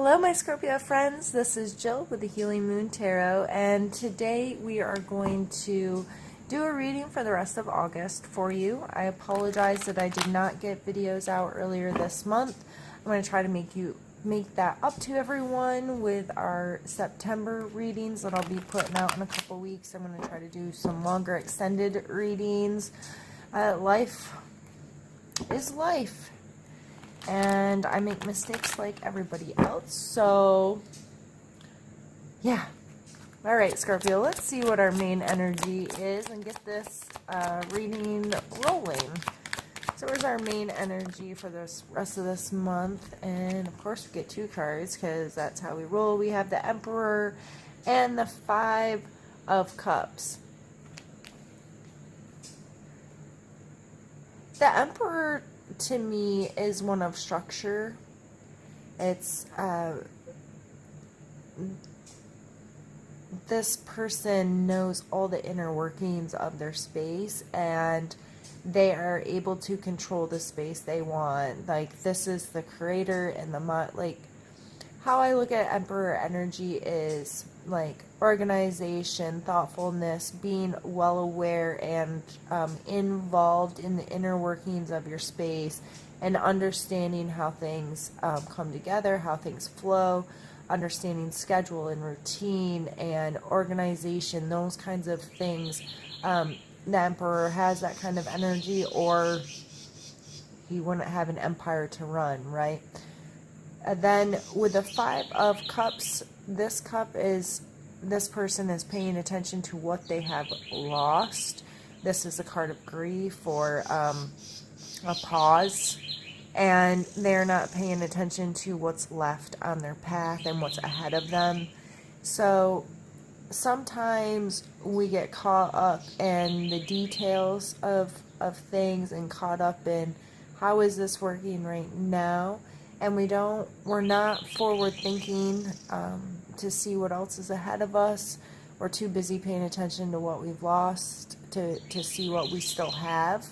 Hello, my Scorpio friends. This is Jill with the Healing Moon Tarot, and today we are going to do a reading for the rest of August for you. I apologize that I did not get videos out earlier this month. I'm going to try to make that up to everyone with our September readings that I'll be putting out in a couple weeks. I'm going to try to do some longer extended readings. Life is life. And I make mistakes like everybody else. So, yeah. Alright, Scorpio, let's see what our main energy is and get this reading rolling. So where's our main energy for this rest of this month? And, of course, we get two cards because that's how we roll. We have the Emperor and the Five of Cups. The Emperor, to me, is one of structure. It's this person knows all the inner workings of their space, and they are able to control the space they want. Like, this is the creator and the like, how I look at Emperor energy is like organization, thoughtfulness, being well aware and involved in the inner workings of your space, and understanding how things come together, how things flow, understanding schedule and routine and organization, those kinds of things. The Emperor has that kind of energy, or he wouldn't have an empire to run, right? And then with the Five of Cups, this cup is, this person is paying attention to what they have lost. This is a card of grief or a pause. And they're not paying attention to what's left on their path and what's ahead of them. So sometimes we get caught up in the details of things and caught up in how is this working right now. And we're not forward thinking to see what else is ahead of us. We're too busy paying attention to what we've lost to see what we still have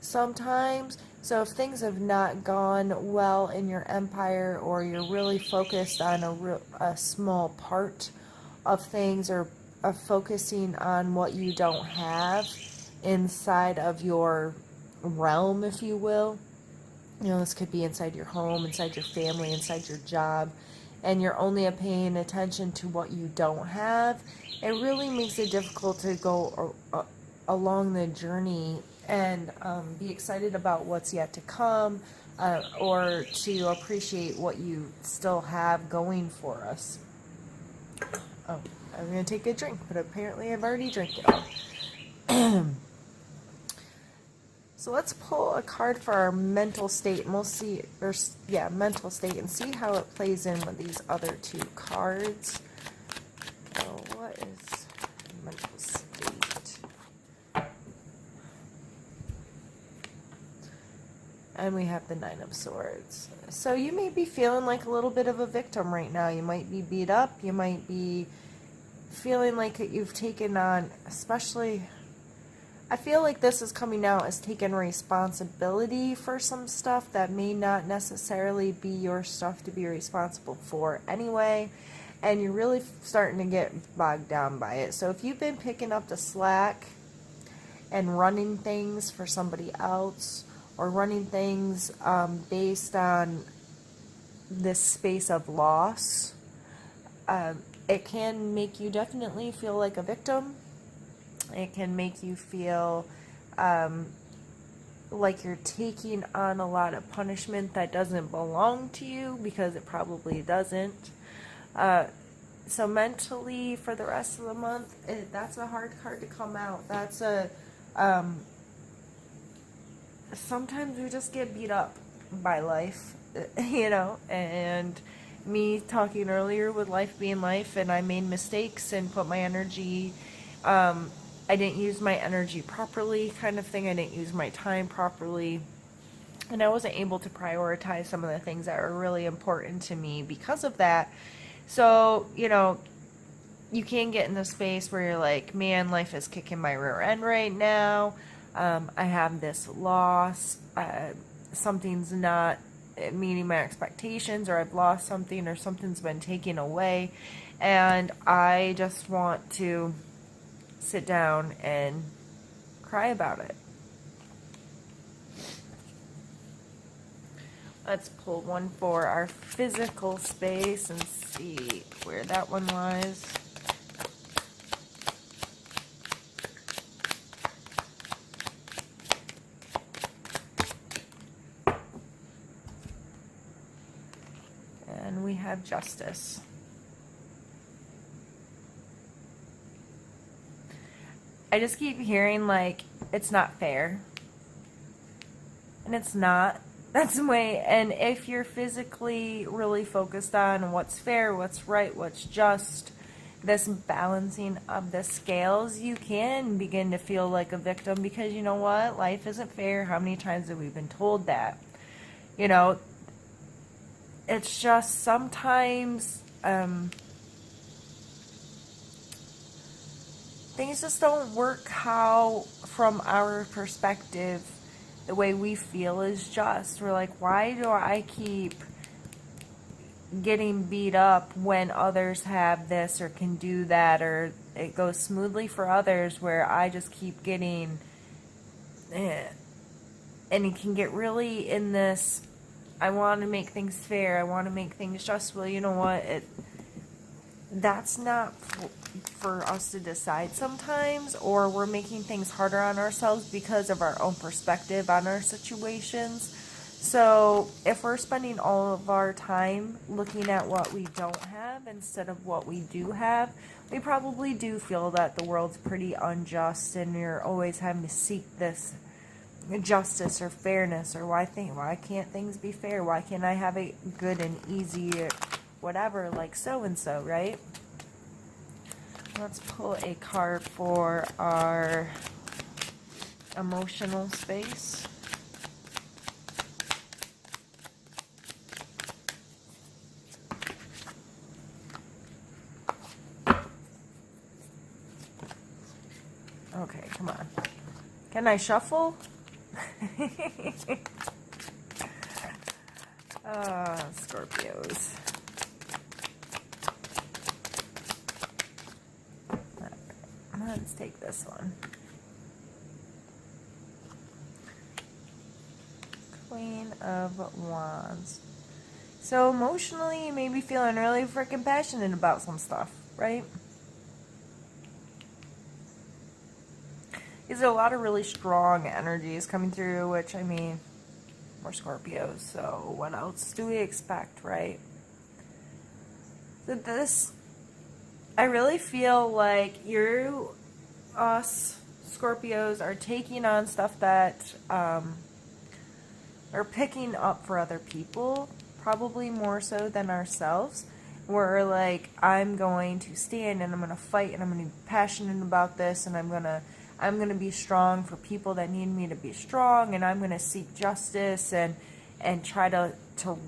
sometimes. So if things have not gone well in your empire, or you're really focused on a small part of things, or focusing on what you don't have inside of your realm, if you will, you know, this could be inside your home, inside your family, inside your job, and you're only paying attention to what you don't have, it really makes it difficult to go along the journey and be excited about what's yet to come, or to appreciate what you still have going for us. Oh, I'm going to take a drink, but apparently I've already drank it all. So let's pull a card for our mental state, and we'll see, mental state, and see how it plays in with these other two cards. So what is mental state? And we have the Nine of Swords. So you may be feeling like a little bit of a victim right now. You might be beat up. You might be feeling like you've taken on, especially, I feel like this is coming out as taking responsibility for some stuff that may not necessarily be your stuff to be responsible for anyway, and you're really starting to get bogged down by it. So if you've been picking up the slack and running things for somebody else, or running things based on this space of loss, it can make you definitely feel like a victim. It can make you feel like you're taking on a lot of punishment that doesn't belong to you, because it probably doesn't. So mentally, for the rest of the month, that's a hard card to come out. That's a sometimes we just get beat up by life, you know, and me talking earlier with life being life, and I made mistakes and put my energy, I didn't use my energy properly, kind of thing. I didn't use my time properly, and I wasn't able to prioritize some of the things that were really important to me because of that. So, you know, you can get in the space where you're like, man, life is kicking my rear end right now. I have this loss. Something's not meeting my expectations, or I've lost something, or something's been taken away, and I just want to sit down and cry about it. Let's pull one for our physical space and see where that one lies. And we have justice. I just keep hearing like it's not fair. And it's not. That's the way. And if you're physically really focused on what's fair, what's right, what's just, this balancing of the scales, you can begin to feel like a victim, because you know what? Life isn't fair. How many times have we been told that? You know, it's just sometimes things just don't work how, from our perspective, the way we feel is just. We're like, why do I keep getting beat up when others have this or can do that, or it goes smoothly for others where I just keep getting and it can get really in this, I want to make things fair, I want to make things just. Well, you know what, that's not for us to decide sometimes, or we're making things harder on ourselves because of our own perspective on our situations. So if we're spending all of our time looking at what we don't have instead of what we do have, we probably do feel that the world's pretty unjust, and you're always having to seek this justice or fairness, or why can't things be fair? Why can't I have it good and easy, whatever, like so and so, right? Let's pull a card for our emotional space. Okay, come on. Can I shuffle? Scorpios. Let's take this one. Queen of Wands. So emotionally, you may be feeling really freaking passionate about some stuff, right? There's a lot of really strong energies coming through, which, I mean, we're Scorpios, so what else do we expect, right? So this, I really feel like us Scorpios are taking on stuff that are picking up for other people, probably more so than ourselves. We're like, I'm going to stand and I'm going to fight and I'm going to be passionate about this, and I'm going to be strong for people that need me to be strong, and I'm going to seek justice and try to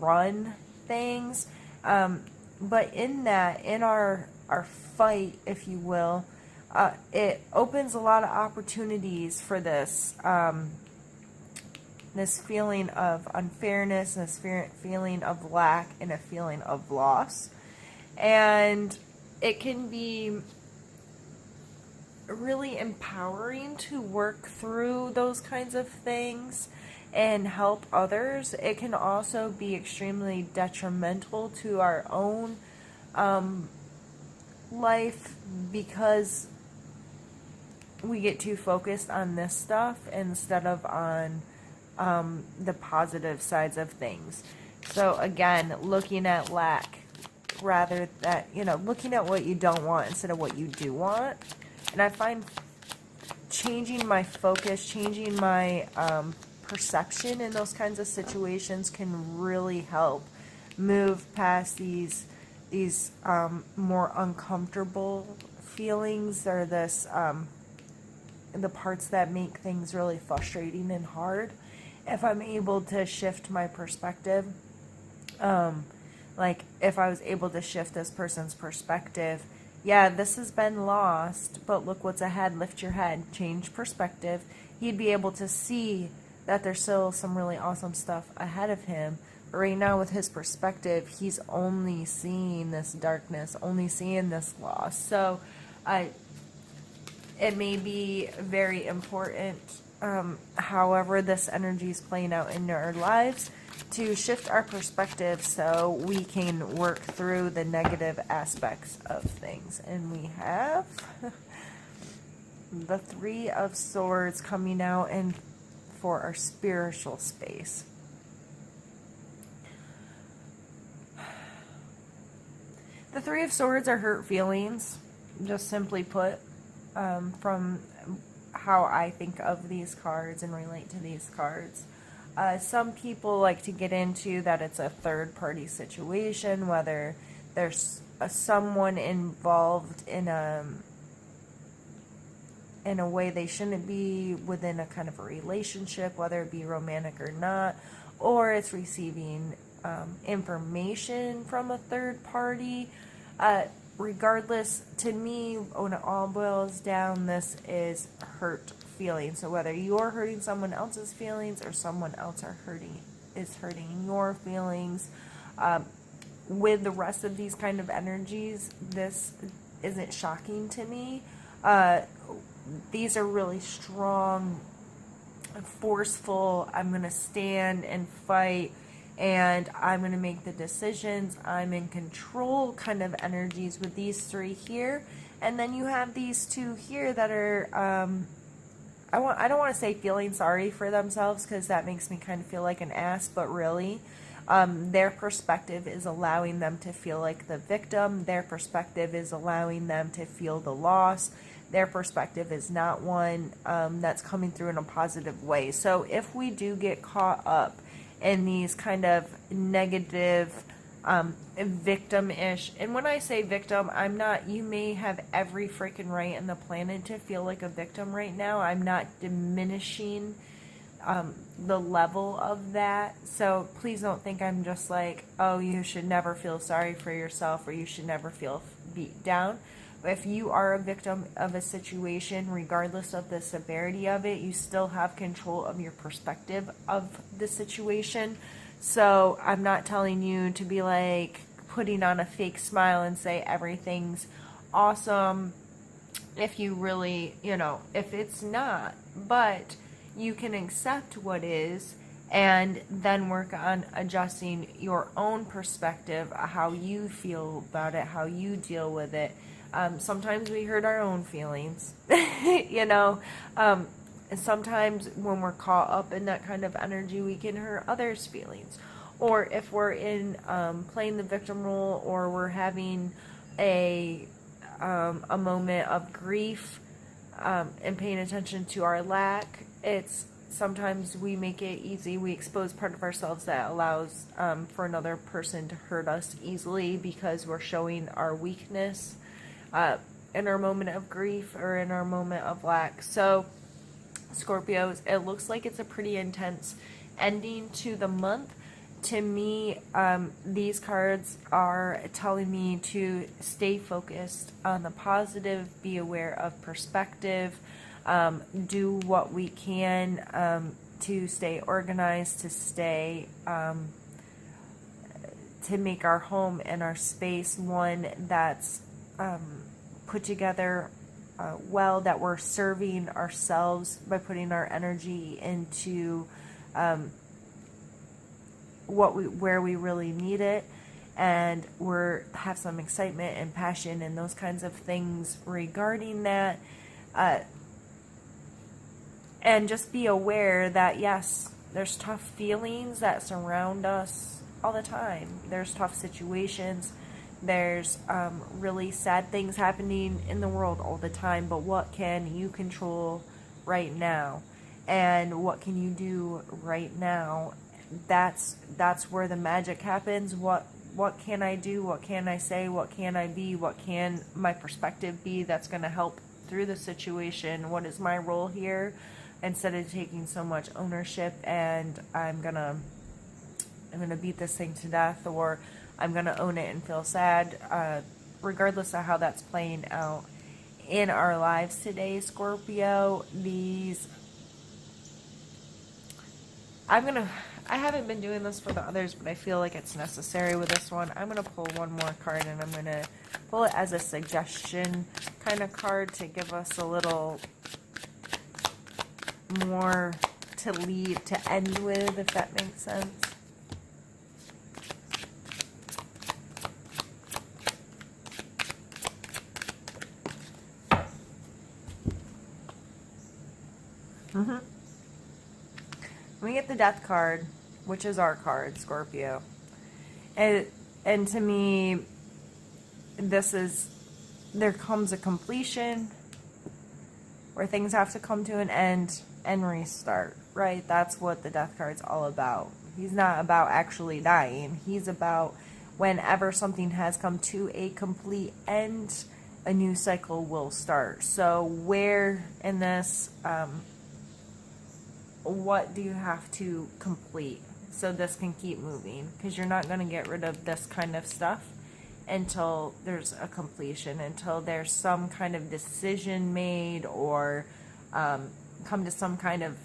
run things. But in that, in our fight, if you will, it opens a lot of opportunities for this this feeling of unfairness, and this feeling of lack, and a feeling of loss. And it can be really empowering to work through those kinds of things and help others. It can also be extremely detrimental to our own life, because we get too focused on this stuff instead of on the positive sides of things. So again, looking at lack, rather that, looking at what you don't want instead of what you do want. And I find changing my focus, changing my perception in those kinds of situations can really help move past these more uncomfortable feelings, or this the parts that make things really frustrating and hard. If I'm able to shift my perspective, like if I was able to shift this person's perspective, yeah, this has been lost, but look what's ahead. Lift your head, change perspective. He'd be able to see that there's still some really awesome stuff ahead of him. right now with his perspective, he's only seeing this darkness, only seeing this loss. So it may be very important, however this energy is playing out in our lives, to shift our perspective so we can work through the negative aspects of things. And we have the Three of Swords coming out and for our spiritual space. The Three of Swords are hurt feelings, just simply put, from how I think of these cards and relate to these cards. Some people like to get into that it's a third-party situation, whether there's someone involved in a way they shouldn't be within a kind of a relationship, whether it be romantic or not, or it's receiving information from a third party. Regardless, to me, when it all boils down, this is hurt feelings. So whether you're hurting someone else's feelings or someone else is hurting your feelings, with the rest of these kind of energies, this isn't shocking to me. These are really strong, forceful, I'm going to stand and fight, and I'm going to make the decisions, I'm in control kind of energies with these three here. And then you have these two here that are, I don't want to say feeling sorry for themselves, because that makes me kind of feel like an ass, but really, their perspective is allowing them to feel like the victim. Their perspective is allowing them to feel the loss. Their perspective is not one that's coming through in a positive way. So if we do get caught up in these kind of negative, victim-ish, and when I say victim, I'm not, you may have every freaking right in the planet to feel like a victim right now. I'm not diminishing the level of that. So please don't think I'm just like, oh, you should never feel sorry for yourself or you should never feel beat down. But if you are a victim of a situation, regardless of the severity of it, you still have control of your perspective of the situation. So I'm not telling you to be like putting on a fake smile and say everything's awesome if you really, if it's not. But you can accept what is and then work on adjusting your own perspective, how you feel about it, how you deal with it. Sometimes we hurt our own feelings, and sometimes when we're caught up in that kind of energy, we can hurt others' feelings. Or if we're in playing the victim role, or we're having a moment of grief and paying attention to our lack, it's sometimes we make it easy. We expose part of ourselves that allows for another person to hurt us easily because we're showing our weakness in our moment of grief or in our moment of lack. So Scorpios, it looks like it's a pretty intense ending to the month. To me, these cards are telling me to stay focused on the positive, be aware of perspective, do what we can to stay organized, to stay to make our home and our space one that's put together well, that we're serving ourselves by putting our energy into where we really need it, and have some excitement and passion and those kinds of things regarding that, and just be aware that yes, there's tough feelings that surround us all the time. There's tough situations. There's really sad things happening in the world all the time, but what can you control right now? And what can you do right now? That's where the magic happens. What can I do? What can I say? What can I be? What can my perspective be that's going to help through the situation? What is my role here? Instead of taking so much ownership and I'm gonna beat this thing to death, or I'm going to own it and feel sad, regardless of how that's playing out in our lives today, Scorpio. I haven't been doing this for the others, but I feel like it's necessary with this one. I'm going to pull one more card, and I'm going to pull it as a suggestion kind of card to give us a little more to lead, to end with, if that makes sense. We get the Death card, which is our card, Scorpio. And to me, this is, there comes a completion where things have to come to an end and restart, right? That's what the Death card's all about. He's not about actually dying. He's about whenever something has come to a complete end, a new cycle will start. So where in this, what do you have to complete so this can keep moving? Because you're not going to get rid of this kind of stuff until there's a completion, until there's some kind of decision made, or come to some kind of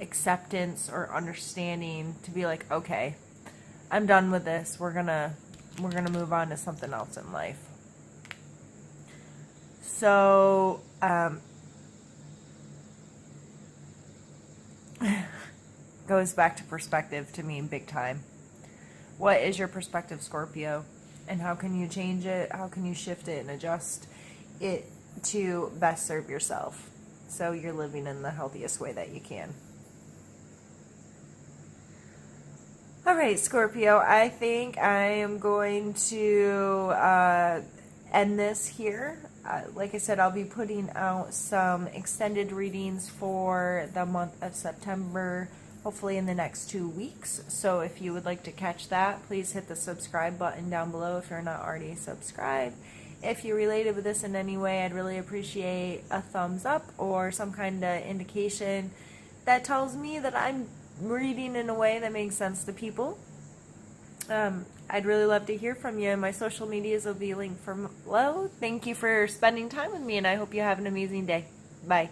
acceptance or understanding to be like, okay, I'm done with this. We're gonna move on to something else in life. So goes back to perspective to me big time. What is your perspective, Scorpio? And how can you change it? How can you shift it and adjust it to best serve yourself, so you're living in the healthiest way that you can? All right, Scorpio, I think I am going to end this here. Like I said, I'll be putting out some extended readings for the month of September, hopefully in the next 2 weeks. So if you would like to catch that, please hit the subscribe button down below if you're not already subscribed. If you related with this in any way, I'd really appreciate a thumbs up or some kind of indication that tells me that I'm reading in a way that makes sense to people. I'd really love to hear from you. My social medias will be linked from below. Thank you for spending time with me, and I hope you have an amazing day. Bye.